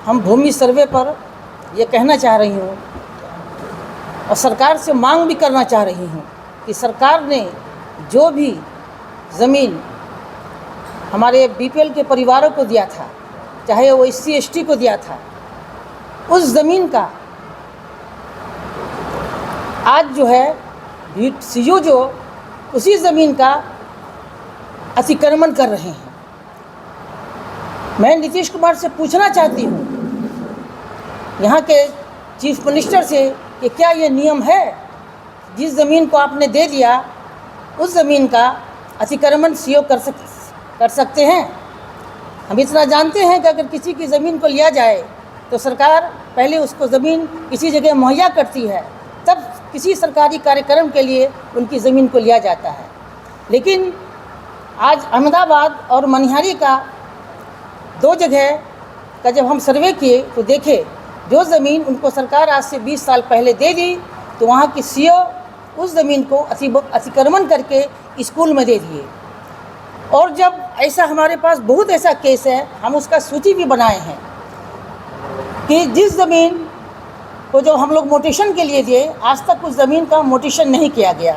हम भूमि सर्वे पर ये कहना चाह रही हूँ और सरकार से मांग भी करना चाह रही हूँ कि सरकार ने जो भी ज़मीन हमारे बीपीएल के परिवारों को दिया था, चाहे वो SC ST को दिया था, उस ज़मीन का आज जो है CO जो उसी ज़मीन का अतिक्रमण कर रहे हैं। मैं नीतीश कुमार से पूछना चाहती हूँ, यहाँ के चीफ मिनिस्टर से, कि क्या ये नियम है जिस ज़मीन को आपने दे दिया उस ज़मीन का अतिक्रमण CO कर सकते हैं। हम इतना जानते हैं कि अगर किसी की ज़मीन को लिया जाए तो सरकार पहले उसको ज़मीन किसी जगह मुहैया करती है, तब किसी सरकारी कार्यक्रम के लिए उनकी ज़मीन को लिया जाता है। लेकिन आज अहमदाबाद और मनिहारी का 2 जगह का जब हम सर्वे किए तो देखे, जो ज़मीन उनको सरकार आज से 20 साल पहले दे दी तो वहाँ की CO उस ज़मीन को अतिक्रमण करके स्कूल में दे दिए। और जब ऐसा हमारे पास बहुत ऐसा केस है, हम उसका सूची भी बनाए हैं कि जिस ज़मीन को जो हम लोग मोटेशन के लिए दिए, आज तक उस ज़मीन का मोटेशन नहीं किया गया,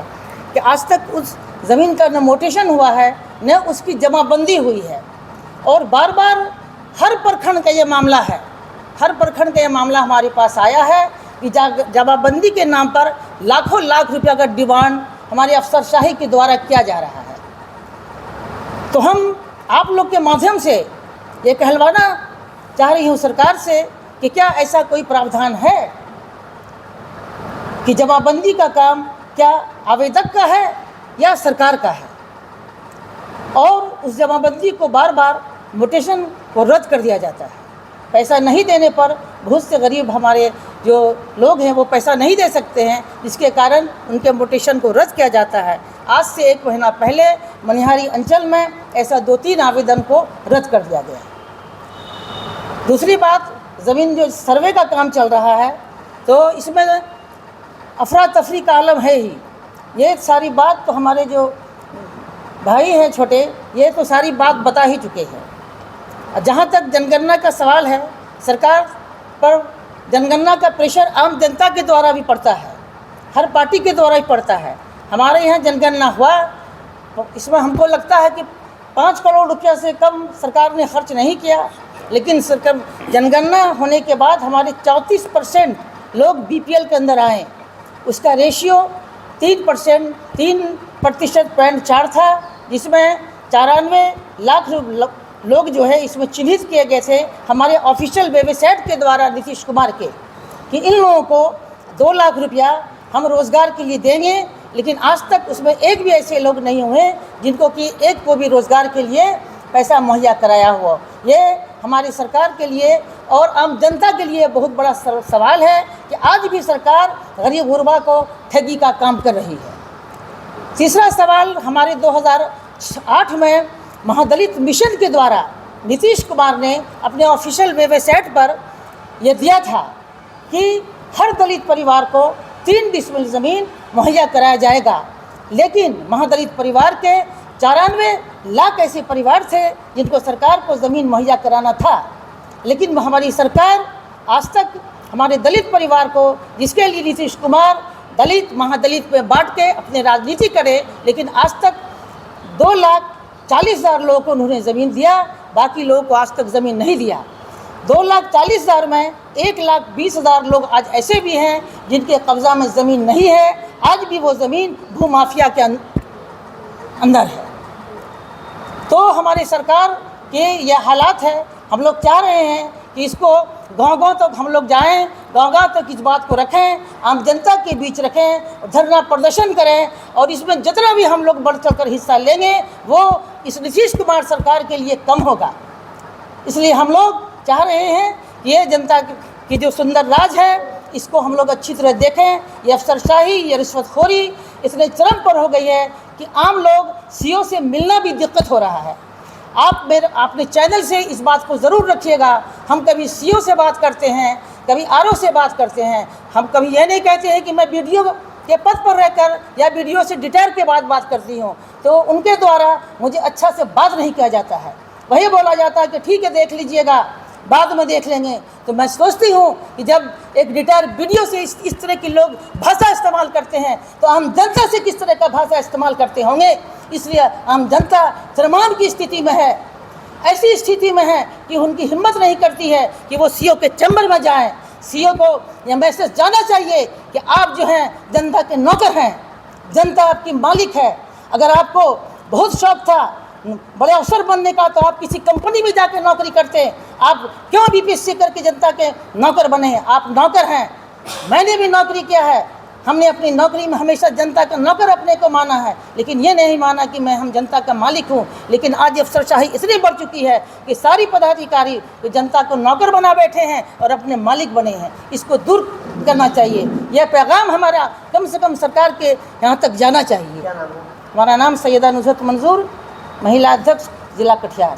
कि आज तक उस ज़मीन का न मोटेशन हुआ है न उसकी जमाबंदी हुई है। और बार बार हर प्रखंड का ये मामला है, हर प्रखंड का ये मामला हमारे पास आया है कि जमाबंदी के नाम पर लाखों लाख रुपया का डिमांड हमारे अफसरशाही के द्वारा किया जा रहा है। तो हम आप लोग के माध्यम से ये कहलवाना चाह रही हूँ सरकार से कि क्या ऐसा कोई प्रावधान है कि जमाबंदी का काम क्या आवेदक का है या सरकार का है, और उस जमाबंदी को बार बार मोटेशन को रद्द कर दिया जाता है। पैसा नहीं देने पर बहुत से गरीब हमारे जो लोग हैं वो पैसा नहीं दे सकते हैं, जिसके कारण उनके मोटेशन को रद्द किया जाता है। आज से 1 महीना पहले मनिहारी अंचल में ऐसा 2-3 आवेदन को रद्द कर दिया गया। दूसरी बात, ज़मीन जो सर्वे का काम चल रहा है तो इसमें अफरा तफरी का आलम है ही। ये सारी बात तो हमारे जो भाई हैं छोटे, ये तो सारी बात बता ही चुके हैं। जहाँ तक जनगणना का सवाल है, सरकार पर जनगणना का प्रेशर आम जनता के द्वारा भी पड़ता है, हर पार्टी के द्वारा भी पड़ता है। हमारे यहाँ जनगणना हुआ तो इसमें हमको लगता है कि 5 करोड़ रुपया से कम सरकार ने खर्च नहीं किया, लेकिन सरकार जनगणना होने के बाद हमारे 34% लोग BPL के अंदर आए। उसका रेशियो 3% था, जिसमें 94 लाख लोग जो है इसमें चिन्हित किए गए थे हमारे ऑफिशियल वेबसाइट के द्वारा नीतीश कुमार के, कि इन लोगों को 2 लाख रुपया हम रोज़गार के लिए देंगे। लेकिन आज तक उसमें एक भी ऐसे लोग नहीं हुए जिनको कि एक को भी रोज़गार के लिए पैसा मुहैया कराया हुआ। ये हमारी सरकार के लिए और आम जनता के लिए बहुत बड़ा सवाल है कि आज भी सरकार गरीब गुरबा को ठगी का काम कर रही है। तीसरा सवाल, हमारे 2008 में महादलित मिशन के द्वारा नीतीश कुमार ने अपने ऑफिशियल वेबसाइट पर यह दिया था कि हर दलित परिवार को 3 डिसमिल ज़मीन मुहैया कराया जाएगा। लेकिन महादलित परिवार के 94 लाख ऐसे परिवार थे जिनको सरकार को ज़मीन मुहैया कराना था, लेकिन हमारी सरकार आज तक हमारे दलित परिवार को, जिसके लिए नीतीश कुमार दलित महादलित में बांट के अपने राजनीति करे, लेकिन आज तक 2,40,000 लोगों को उन्होंने ज़मीन दिया, बाकी लोगों को आज तक ज़मीन नहीं दिया। 2,40,000 में 1,20,000 लोग आज ऐसे भी हैं जिनके कब्ज़ा में ज़मीन नहीं है, आज भी वो ज़मीन भूमाफिया के अंदर है। तो हमारी सरकार के ये हालात है। हम लोग चाह रहे हैं कि इसको गांव-गांव तक हम लोग जाएं, गांव-गांव तक इस बात को रखें, आम जनता के बीच रखें, धरना प्रदर्शन करें, और इसमें जितना भी हम लोग बढ़ चढ़कर हिस्सा लेंगे वो इस नीतीश कुमार सरकार के लिए कम होगा। इसलिए हम लोग चाह रहे हैं कि ये जनता की जो सुंदर राज है इसको हम लोग अच्छी तरह देखें। ये अफसरशाही, ये रिश्वतखोरी इतने चरम पर हो गई है कि आम लोग CO से मिलना भी दिक्कत हो रहा है। आप अपने चैनल से इस बात को ज़रूर रखिएगा। हम कभी CO से बात करते हैं, कभी RO से बात करते हैं, हम कभी ये नहीं कहते हैं कि मैं वीडियो के पद पर रहकर या वीडियो से डिटेल के बाद बात करती हूँ, तो उनके द्वारा मुझे अच्छा से बात नहीं किया जाता है। वही बोला जाता है कि ठीक है देख लीजिएगा, बाद में देख लेंगे। तो मैं सोचती हूँ कि जब एक रिटायर्ड वीडियो से इस तरह के लोग भाषा इस्तेमाल करते हैं तो आम जनता से किस तरह का भाषा इस्तेमाल करते होंगे। इसलिए आम जनता त्रमान की स्थिति में है, ऐसी स्थिति में है कि उनकी हिम्मत नहीं करती है कि वो सीओ के चैम्बर में जाएं। सीओ को यह मैसेज जाना चाहिए कि आप जो हैं जनता के नौकर हैं, जनता आपकी मालिक है। अगर आपको बहुत शौक था बड़े अफसर बनने का तो आप किसी कंपनी में जाकर नौकरी करते, आप क्यों बीपीएससी करके जनता के नौकर बने हैं? आप नौकर हैं, मैंने भी नौकरी किया है, हमने अपनी नौकरी में हमेशा जनता का नौकर अपने को माना है, लेकिन ये नहीं माना कि हम जनता का मालिक हूँ। लेकिन आज अफसरशाही इसलिए बढ़ चुकी है कि सारी पदाधिकारी तो जनता को नौकर बना बैठे हैं और अपने मालिक बने हैं। इसको दूर करना चाहिए। यह पैगाम हमारा कम से कम सरकार के यहाँ तक जाना चाहिए। हमारा नाम सैयदा नुसरत मंजूर, महिला अध्यक्ष जिला कटिहार।